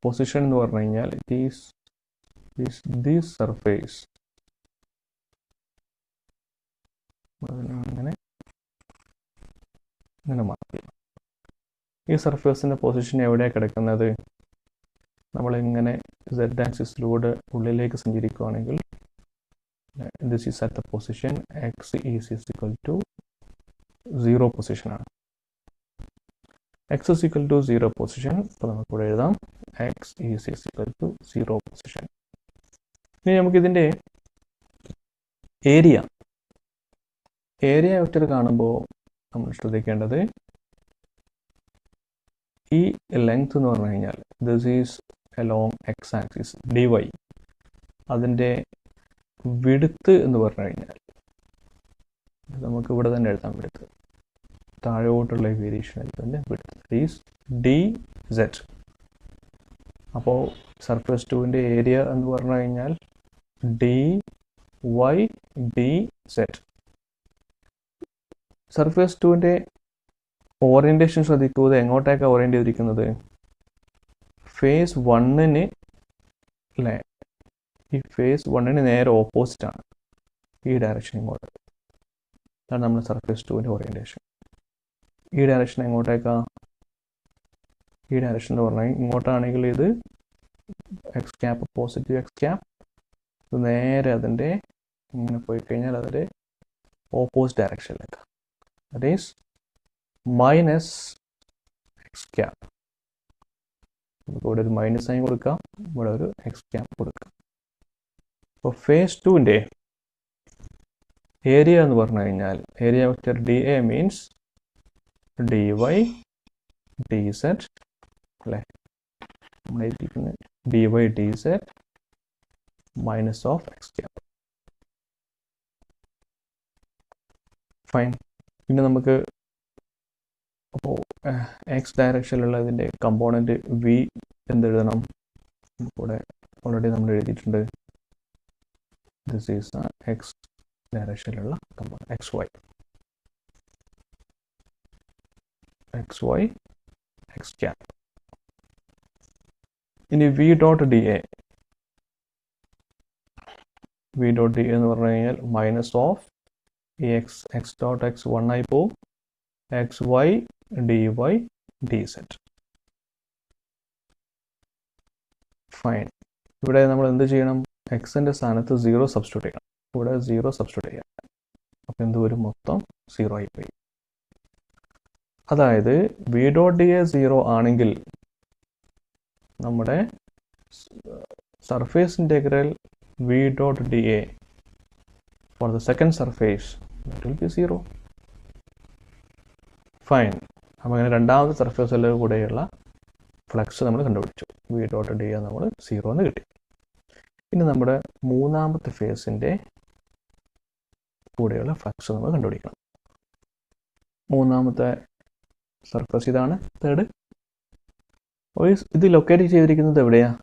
പൊസിഷൻ എന്ന് പറഞ്ഞു കഴിഞ്ഞാൽ ഇറ്റ് ഈസ് ദിസ് സർഫേസ്. അങ്ങനെ മാറ്റി. ഈ സർഫേസിൻ്റെ പൊസിഷൻ എവിടെയാണ് കിടക്കുന്നത്? നമ്മളിങ്ങനെ z ആക്സിസിലൂടെ ഉള്ളിലേക്ക് സഞ്ചരിക്കുകയാണെങ്കിൽ this is at the position x is equal to 0 പൊസിഷനാണ്. x is equal to 0 position. അപ്പോൾ നമുക്കിവിടെ എഴുതാം x is equal to 0 position. ഇനി നമുക്കിതിൻ്റെ ഏരിയ വെക്റ്റർ കാണുമ്പോൾ നമ്മൾ ശ്രദ്ധിക്കേണ്ടത് ഈ ലെങ്ത് എന്ന് പറഞ്ഞു കഴിഞ്ഞാൽ this is along x axis dy. അതിൻ്റെ വിഡ്ത്ത് എന്ന് പറഞ്ഞു കഴിഞ്ഞാൽ നമുക്ക് ഇവിടെ തന്നെ എഴുതാം. വിഡ്ത്ത് താഴോട്ടുള്ള വേരിയേഷൻ ആയിരിക്കും വിഡ്ത്ത് ഈസ് dz. അപ്പോൾ സർഫേസ് 2ൻ്റെ ഏരിയ എന്ന് പറഞ്ഞു കഴിഞ്ഞാൽ dy dz. സർഫേസ് 2ൻ്റെ ഓറിയൻറ്റേഷൻ ശ്രദ്ധിക്കുക. എങ്ങോട്ടേക്കാണ് ഓറിയൻറ്റ് ചെയ്തിരിക്കുന്നത്? ഫേസ് 1ന് അല്ലേ? ഈ ഫേസ് 1ന് നേരെ ഓപ്പോസിറ്റാണ് ഈ ഡയറക്ഷൻ ഇങ്ങോട്ട്. അതാണ് നമ്മുടെ സർഫേസ് 2ൻ്റെ ഓറിയൻറ്റേഷൻ. ഈ ഡയറക്ഷൻ എങ്ങോട്ടേക്കാ? ഈ ഡയറക്ഷൻ എന്ന് പറഞ്ഞാൽ ഇങ്ങോട്ടാണെങ്കിൽ ഇത് X cap positive X cap. ഇത് നേരെ അതിൻ്റെ ഇങ്ങനെ പോയി കഴിഞ്ഞാൽ അതിൻ്റെ ഓപ്പോസിറ്റ് ഡയറക്ഷനിലേക്ക്, that is minus X cap. നമുക്ക് ഇവിടെ ഒരു മൈനസ് സൈൻ കൊടുക്കാം, ഇവിടെ ഒരു എക്സ് ക്യാപ്പ് കൊടുക്കാം. അപ്പോൾ ഫേസ് 2ൻ്റെ ഏരിയ എന്ന് പറഞ്ഞു കഴിഞ്ഞാൽ area vector D A means dy dz അല്ലേ? നമ്മൾ എഴുതിയിരിക്കുന്നത് dy dz minus of X cap. Fine. പിന്നെ നമുക്ക് അപ്പോൾ എക്സ് ഡയറക്ഷനിലുള്ള ഇതിൻ്റെ കമ്പോണൻറ്റ് വി എന്തെഴുതണം? ഇവിടെ ഓൾറെഡി നമ്മൾ എഴുതിയിട്ടുണ്ട്. ദിസ് ഈസ് എക്സ് ഡയറക്ഷനിലുള്ള കമ്പോണൻറ്റ് xy x ക്യാപ്. ഇനി വി ഡോട്ട് ഡി എ എന്ന് പറഞ്ഞു കഴിഞ്ഞാൽ മൈനസ് ഓഫ് ഈ എക്സ് ഡോട്ട് എക്സ് 1 ആയി പോവും. xy dy dz. ഫൈൻ. ഇവിടെ നമ്മൾ എന്ത് ചെയ്യണം? എക്സിൻ്റെ സ്ഥാനത്ത് 0 സബ്സ്റ്റിറ്റ്യൂട്ട് ചെയ്യണം. ഇവിടെ 0 സബ്സ്റ്റിറ്റ്യൂട്ട് ചെയ്യാം. അപ്പോൾ എന്ത് വരും? മൊത്തം 0 ആയിപ്പോയി. അതായത് വി ഡോട്ട് ഡി എ 0 ആണെങ്കിൽ നമ്മുടെ surface integral V dot D A for the second surface that will be 0. Fine. അപ്പോൾ അങ്ങനെ രണ്ടാമത്തെ സർഫേസിൽ കൂടെയുള്ള ഫ്ലക്സ് നമ്മൾ കണ്ടുപിടിച്ചു. വി ഡോട്ട് ഡി എ നമ്മൾ 0 എന്ന് കിട്ടി. ഇനി നമ്മുടെ മൂന്നാമത്തെ ഫേസിൻ്റെ കൂടെയുള്ള ഫ്ലക്സ് നമ്മൾ കണ്ടുപിടിക്കണം. മൂന്നാമത്തെ സർഫസ് ഇതാണ്, തേർഡ്. ഇത് ലൊക്കേറ്റ് ചെയ്തിരിക്കുന്നത് എവിടെയാണ്?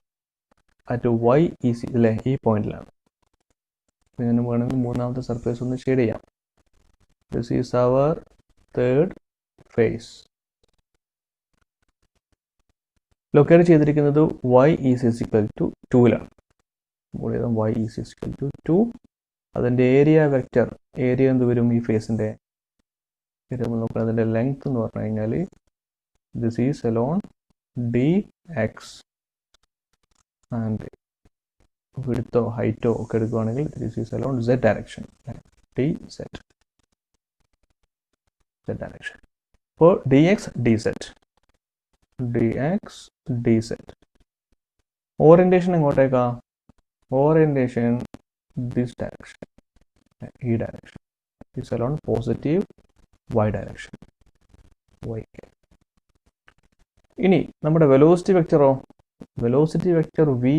അറ്റ് y ഈസി അല്ലേ? ഈ പോയിന്റിലാണ്. ഞാൻ വേണമെങ്കിൽ മൂന്നാമത്തെ സർഫേസ് ഒന്ന് ഷെയ്ഡ് ചെയ്യാം. This is our third face. Locate ചെയ്തിരിക്കുന്നത് y ഈസ് ഈക്വൽ ടു 2ലാണ്. y is equal to 2. അതിൻ്റെ ഏരിയ വെക്റ്റർ ഏരിയ എന്ത് വരും? ഈ ഫേസിൻ്റെ നോക്കുക. അതിൻ്റെ ലെങ്ത് എന്ന് പറഞ്ഞു കഴിഞ്ഞാൽ this is along dx and വിഡ്ത്തോ ഹൈറ്റോ ഒക്കെ എടുക്കുകയാണെങ്കിൽ this is along z direction, dz direction. അപ്പോൾ dx dz ഓറിയൻറ്റേഷൻ എങ്ങോട്ടേക്കാ? Orientation this direction, E direction. This along positive Y direction, YK. ഇനി നമ്മുടെ വെലോസിറ്റി വെക്ടറോ, വെലോസിറ്റി വെക്ടർ വി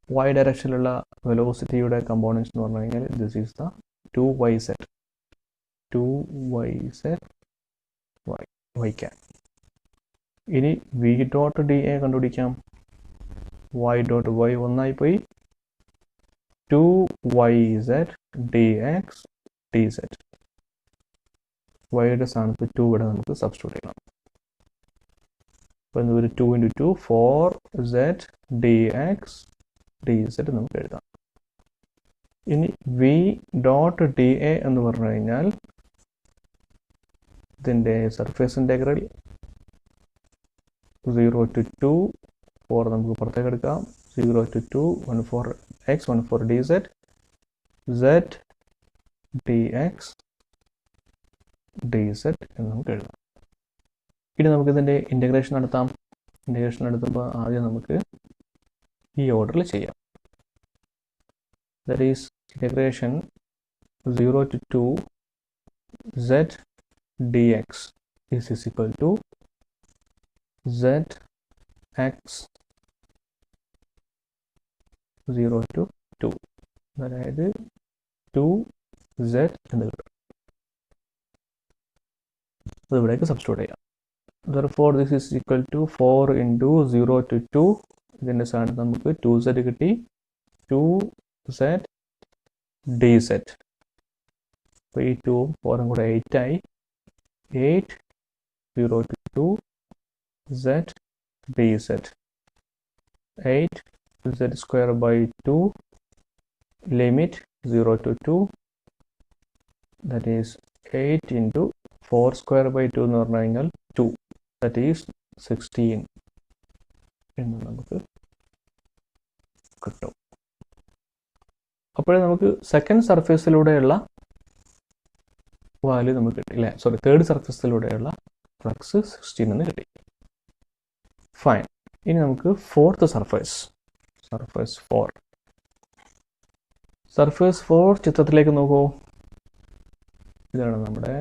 y ഡയറക്ഷനിലുള്ള വെലോസിറ്റിയുടെ കമ്പോണൻസ് എന്ന് പറഞ്ഞു കഴിഞ്ഞാൽ this is the 2yz, 2yz y cap. ഇനി വി ഡോട്ട് ഡി എ കണ്ടുപിടിക്കാം. y ഡോട്ട് y ഒന്നായി പോയി, 2yz dx dz. വൈയുടെ സ്ഥാനത്ത് 2 ഇവിടെ നമുക്ക് സബ്സ്റ്റിറ്റ്യൂട്ട് ചെയ്യണം. അപ്പോൾ ഒരു 2 × 2 4z dx dz നമുക്ക് എഴുതാം. ഇനി വി ഡോട്ട് ഡി എ എന്ന് പറഞ്ഞു കഴിഞ്ഞാൽ ഇതിൻ്റെ സർഫേസ് ഇൻ്റഗ്രൽ 0 to 2, 4 നമുക്ക് പുറത്തേക്ക് എടുക്കാം, 0 to 2, 1 for x, 1 for dz, z dx dz എന്ന് നമുക്ക് എഴുതാം. ഇനി നമുക്കിതിൻ്റെ ഇൻ്റഗ്രേഷൻ നടത്താം. ഇൻ്റഗ്രേഷൻ നടത്തുമ്പോൾ ആദ്യം നമുക്ക് ഈ ഓർഡറിൽ ചെയ്യാം. That is integration 0 to 2 z dx is equal to z x 0 to 2, അതായത് 2z എന്ന് കിട്ടും. അത് ഇവിടേക്ക് സബ്സ്റ്റിറ്റ്യൂട്ട് ചെയ്യാം. Therefore this is equal to 4 into 0 to 2. ഇതിൻ്റെ സ്ഥാനത്ത് നമുക്ക് 2z കിട്ടി, 2z dz. അപ്പോൾ ഈ 2ഉം 4ഉം കൂടെ 8 ആയി, 8 0 to 2 z dz, 8 z square by 2 limit 0 to 2, that is 8 into 4 square by 2 എന്ന് പറഞ്ഞു കഴിഞ്ഞാൽ 2, that is 16 എന്ന് നമുക്ക് കിട്ടും. അപ്പോഴേ നമുക്ക് സെക്കൻഡ് സർഫേസിലൂടെയുള്ള വാല്യൂ നമുക്ക് കിട്ടി, അല്ലേ? സോറി, തേർഡ് സർഫേസിലൂടെയുള്ള ഫ്ലക്സ് 16 എന്ന് കിട്ടി. ഫൈൻ. ഇനി നമുക്ക് ഫോർത്ത് സർഫേസ്, സർഫേസ് 4. സർഫേസ് 4 ചിത്രത്തിലേക്ക് നോക്കൂ. ഇതാണ് നമ്മുടെ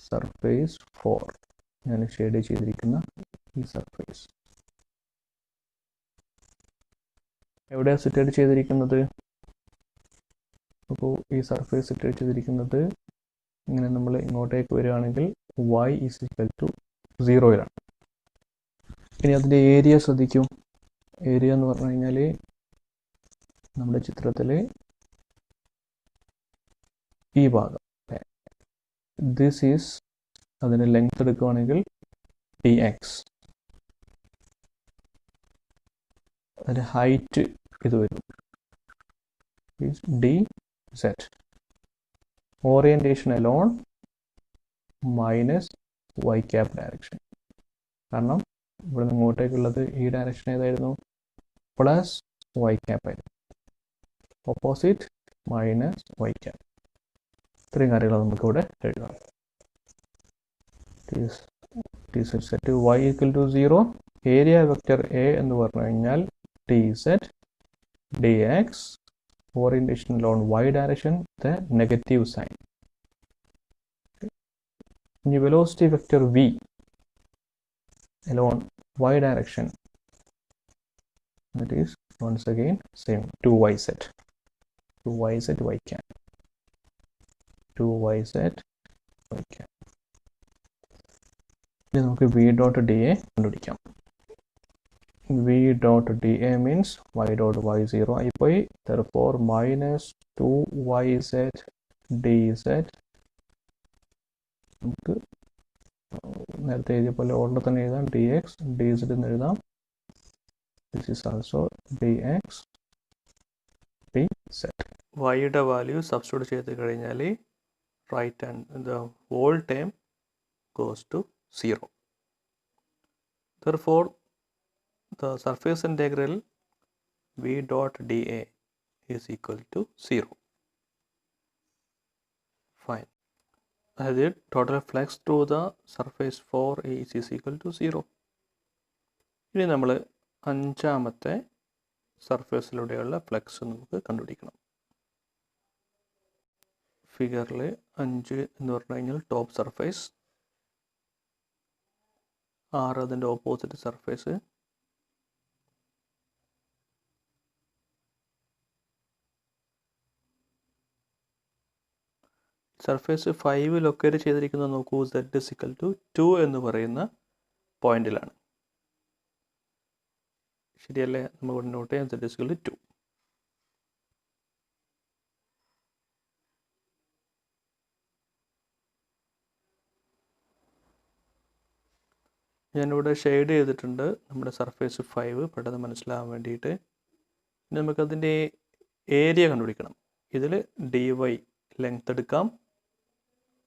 സർഫേസ് 4. ഞാൻ ഷെയ്ഡ് ചെയ്തിരിക്കുന്ന ഈ സർഫേസ് എവിടെയാണ് സിറ്റുവേറ്റ് ചെയ്തിരിക്കുന്നത്? അപ്പോൾ ഈ സർഫേസ് സിറ്റുവേറ്റ് ചെയ്തിരിക്കുന്നത് ഇങ്ങനെ നമ്മൾ ഇങ്ങോട്ടേക്ക് വരികയാണെങ്കിൽ y is equal to 0 ഇനി അതിൻ്റെ ഏരിയ ശ്രദ്ധിക്കും. ഏരിയ എന്ന് പറഞ്ഞു കഴിഞ്ഞാൽ നമ്മുടെ ചിത്രത്തിൽ ഈ ഭാഗം, ദിസ് ഈസ് അതിൻ്റെ ലെങ്ത് എടുക്കുകയാണെങ്കിൽ dx, അതിൻ്റെ ഹൈറ്റ് ഇത് വരും dz. Orientation along minus y cap direction. കാരണം ഇവിടെ നിന്ന് ഇങ്ങോട്ടേക്കുള്ളത് ഈ ഡയറക്ഷൻ ഏതായിരുന്നു? പ്ലസ് y ക്യാപ് ആയിരുന്നു. Opposite minus y cap. ഇത്രയും കാര്യങ്ങൾ നമുക്കിവിടെ എഴുതാം. Set y equal to 0. Area vector A എന്ന് പറഞ്ഞു കഴിഞ്ഞാൽ dz dx, orientation along y direction, the negative sign. ഇനി velocity vector v along y direction, that is once again same 2yz, 2yz y can, 2yz y can. ഇനി നമുക്ക് v dot dA കണ്ടുപിടിക്കാം. v dot dA means y dot y 0 ആയി പോയി. therefore minus 2yz dz, നമുക്ക് നേരത്തെ എഴുതിയ പോലെ order തന്നെ എഴുതാം, dx dz എന്ന് എഴുതാം. This is also dx dz. വൈയുടെ വാല്യൂ സബ്സ്റ്റിറ്റ്യൂട്ട് ചെയ്ത് കഴിഞ്ഞാൽ right hand the whole term goes to 0. therefore the surface integral v dot dA is equal to 0. fine. അതായത് total flux through the surface 4 is equal to 0. ഇനി നമ്മൾ അഞ്ചാമത്തെ സർഫേസിലൂടെയുള്ള flux നമുക്ക് കണ്ടുപിടിക്കണം. ഫിഗറിൽ 5 എന്ന് പറഞ്ഞു കഴിഞ്ഞാൽ ടോപ്പ് സർഫേസ്, 6 അതിൻ്റെ ഓപ്പോസിറ്റ് സർഫേസ്, സർഫേസ് 5 ലൊക്കേറ്റ് ചെയ്തിരിക്കുന്നത് നോക്കൂ, z=2 എന്ന് പറയുന്ന പോയിന്റിലാണ്. ശരിയല്ലേ? നമ്മൾ നോട്ട് ചെയ്യാം z=2. ഞാനിവിടെ ഷെയ്ഡ് ചെയ്തിട്ടുണ്ട് നമ്മുടെ സർഫേസ് 5 പെട്ടെന്ന് മനസ്സിലാകാൻ വേണ്ടിയിട്ട്. നമുക്കതിൻ്റെ ഏരിയ കണ്ടുപിടിക്കണം. ഇതിൽ dy ലെങ്ത് എടുക്കാം.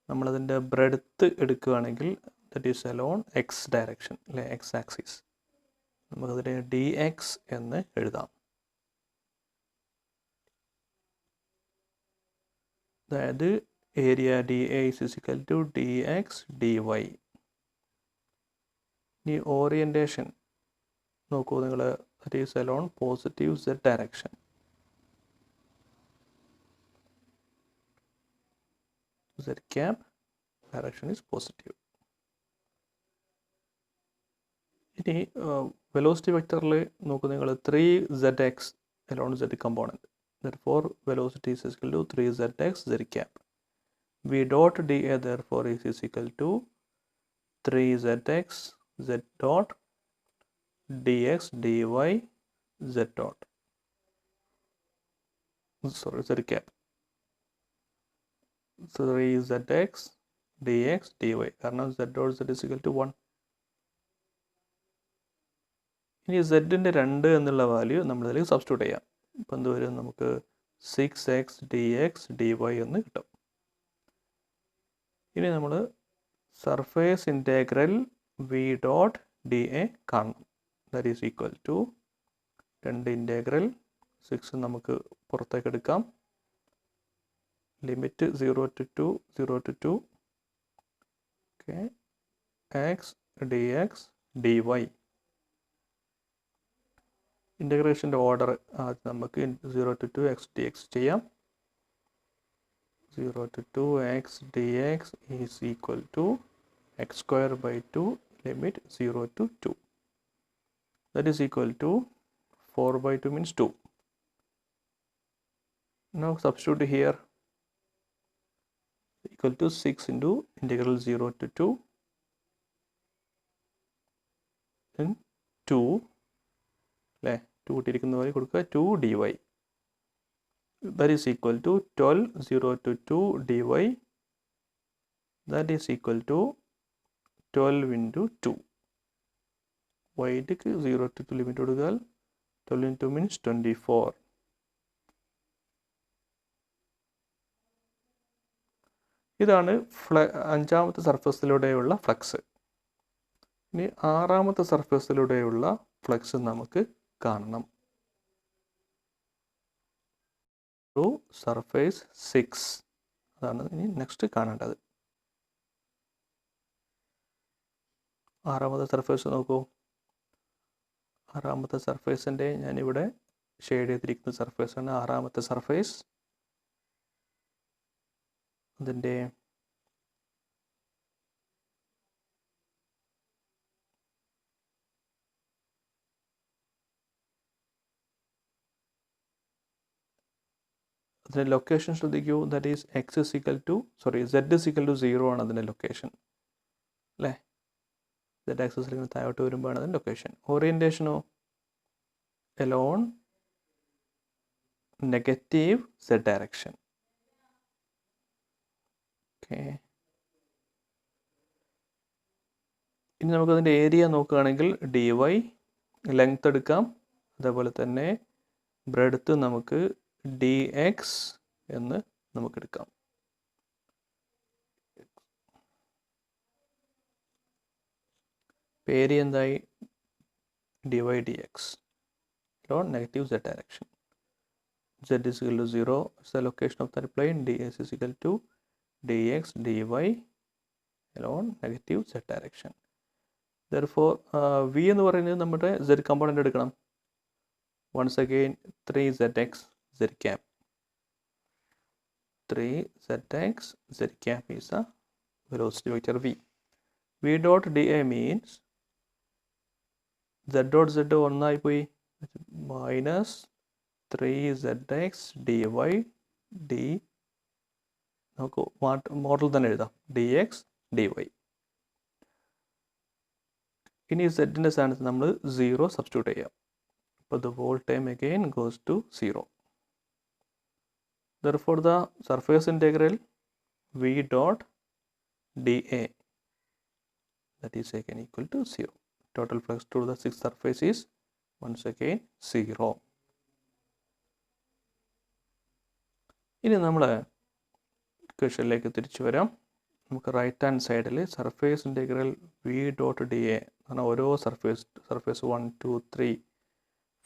നമ്മളതിൻ്റെ ബ്രെഡ്ത്ത് എടുക്കുകയാണെങ്കിൽ that is alone x direction, അല്ലെ, x ആക്സിസ്. നമുക്കതിനെ dx എന്ന് എഴുതാം. അതായത് ഏരിയ dA = dx dy. ഈ ഓറിയൻറ്റേഷൻ നോക്കൂ നിങ്ങൾ, that is alone positive z direction. z cap direction is positive. ഇനി വെലോസിറ്റി വെക്ടറിൽ നോക്കൂ നിങ്ങൾ, 3zx along z component. Therefore velocity is equal to 3zx z cap. V dot dA therefore is equal to 3zx z dot dx dy z dot. Sorry, z cap. 3zx dx dy, കാരണം z dot z is equal to 1. ഇനി z-ൻ്റെ 2 എന്നുള്ള value നമ്മളിതിലേക്ക് substitute ചെയ്യാം. ഇപ്പം എന്ത് വരും? നമുക്ക് 6x dx dy എന്ന് കിട്ടും. ഇനി നമ്മൾ surface integral v dot dA കാണണം. That is equal to 2 integral 6 നമുക്ക് പുറത്തേക്ക് എടുക്കാം. Limit 0 to 2 okay, x dx dy. ഇൻ്റഗ്രേഷൻ്റെ ഓർഡർ നമുക്ക് 0 to 2 x dx ചെയ്യാം. 0 to 2 x dx is equal to x square by 2 limit 0 to 2. That is equal to 4 by 2 means 2. Now substitute here, equal to 6 into integral 0 to 2 then 2, അല്ലേ, 2 ഇട്ടിരിക്കുന്ന പോലെ കൊടുക്കുക, 2 dy. That is equal to 12, 0 to 2 dy. That is equal to 12 into 2. y-ക്ക് 0 to 2 limit കൊടുത്താൽ 12 into means 24. ഇതാണ് അഞ്ചാമത്തെ സർഫേസിലൂടെയുള്ള flux. ഇനി ആറാമത്തെ സർഫേസിലൂടെയുള്ള flux നമുക്ക് കാണണം. സർഫേസ് 6 അതാണ് ഇനി നെക്സ്റ്റ് കാണേണ്ടത്. ആറാമത്തെ സർഫേസ് നോക്കൂ. ആറാമത്തെ സർഫേസിൻ്റെ ഞാനിവിടെ ഷെയ്ഡ് ചെയ്തിരിക്കുന്ന സർഫേസാണ് ആറാമത്തെ സർഫേസ്. അതിൻ്റെ ലൊക്കേഷൻ ശ്രദ്ധിക്കൂ. That is z is equal to 0 ആണ് അതിൻ്റെ ലൊക്കേഷൻ, അല്ലേ. z ആക്സിസിൽ ഇങ്ങനെ താഴോട്ട് വരുമ്പോഴാണ് അതിൻ്റെ ലൊക്കേഷൻ. ഓറിയൻറ്റേഷനോ along negative z direction. Okay, ഇനി നമുക്കതിൻ്റെ ഏരിയ നോക്കുകയാണെങ്കിൽ dy ലെങ്ത് എടുക്കാം. അതേപോലെ തന്നെ ബ്രെഡ്ത്ത് നമുക്ക് dx എന്ന് നമുക്കെടുക്കാം. ഏരിയ എന്തായി? dy dx along negative z direction. Z is equal to 0 is the location of that plane. ds is equal to dx dy along negative z direction. Therefore v എന്ന് പറയുന്നത് നമ്മുടെ z component എടുക്കണം. once again 3zx z cap. 3zx z cap is a velocity vector v. V dot dA means z dot z ഒന്നായി പോയി minus 3zx dy d നമുക്ക് model തന്നെ എഴുതാം dx dy. ഇനി z-ൻ്റെ സ്ഥാനത്ത് നമ്മൾ 0 സബ്സ്റ്റിറ്റ്യൂട്ട് ചെയ്യാം. അപ്പോൾ the whole term again goes to 0. Therefore the surface integral v dot dA, that is again equal to 0. Total flux to the sixth surface is once again 0. ഇനി നമ്മൾ ഇക്വേഷനിലേക്ക് തിരിച്ചു വരാം. നമുക്ക് റൈറ്റ് ഹാൻഡ് സൈഡിൽ surface integral V dot D A കാരണം ഓരോ surface 1 2 3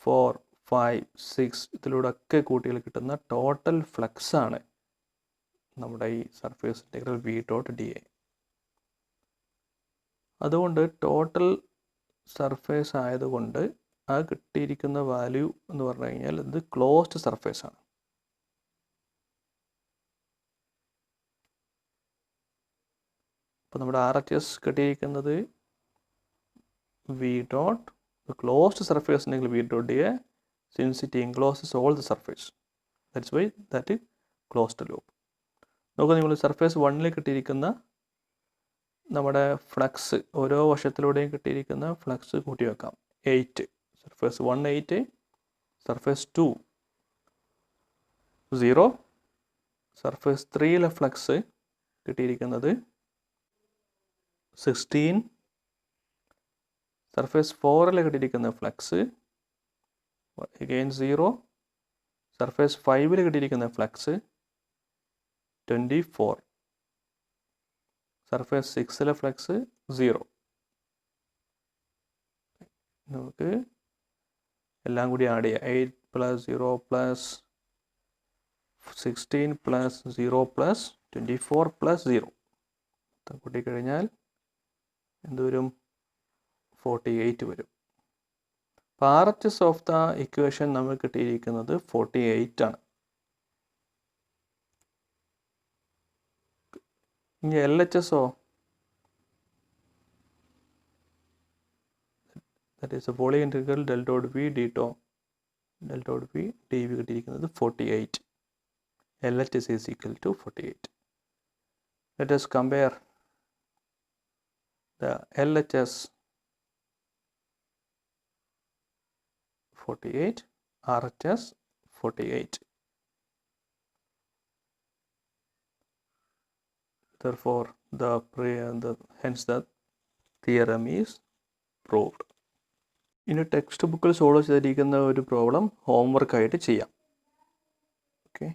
4 5 6 ഇതിലൂടെ ഒക്കെ കൂട്ടിയിൽ കിട്ടുന്ന ടോട്ടൽ ഫ്ലക്സ് ആണ് നമ്മുടെ ഈ surface integral V dot D A. അതുകൊണ്ട് ടോട്ടൽ സർഫേസ് ആയതുകൊണ്ട് ആ കിട്ടിയിരിക്കുന്ന വാല്യൂ എന്ന് പറഞ്ഞു കഴിഞ്ഞാൽ ഇത് ക്ലോസ്ഡ് സർഫേസ് ആണ്. അപ്പോൾ നമ്മുടെ RHS കിട്ടിയിരിക്കുന്നത് വി ഡോട്ട് ക്ലോസ്ഡ് സർഫേസ് ഉണ്ടെങ്കിൽ V dot D A since it encloses all the surface, that's why that closed loop. നോക്കുക, നിങ്ങൾ സർഫേസ് 1ൽ കിട്ടിയിരിക്കുന്ന നമ്മുടെ ഫ്ലക്സ് ഓരോ വശത്തിലൂടെയും കിട്ടിയിരിക്കുന്ന ഫ്ലക്സ് കൂട്ടി വെക്കാം. 8 സർഫേസ് 1 8, സർഫേസ് 2 0, സർഫേസ് 3ലെ ഫ്ലക്സ് കിട്ടിയിരിക്കുന്നത് 16, സർഫേസ് 4ൽ കിട്ടിയിരിക്കുന്ന ഫ്ലക്സ് again 0, സർഫേസ് 5ൽ കിട്ടിയിരിക്കുന്ന ഫ്ലക്സ് 24, സർഫേസ് 6ലെ ഫ്ലക്സ് 0. നമുക്ക് എല്ലാം കൂടി ആഡ് ചെയ്യാം. 8 + 0 + 16 + 0 + 24 + 0 കൂട്ടിക്കഴിഞ്ഞാൽ എന്ത് വരും? 48 വരും. അപ്പോൾ RHS ഓഫ് ദ ഇക്വേഷൻ നമുക്ക് കിട്ടിയിരിക്കുന്നത് 48 ആണ്. ഇനി LHS that is a Pauli integral del dot v d dot v dv കിട്ടിയിരിക്കുന്നത് 48. LHS is equal to 48. Let us compare the LHS 48, RHS 48. Therefore hence the theorem is proved. ഇനി text ബുക്കിൽ solve ചെയ്തിരിക്കുന്ന ഒരു problem homework ആയിട്ട് ചെയ്യാം. Okay,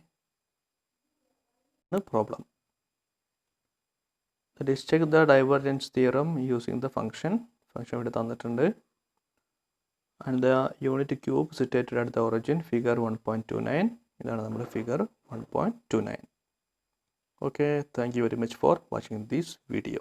problem that is check the divergence theorem using the function ഇവിടെ തന്നിട്ടുണ്ട് and the unit cube situated at the origin figure 1.29. ഇതാണ് നമ്മുടെ figure 1.29. Okay, thank you very much for watching this video.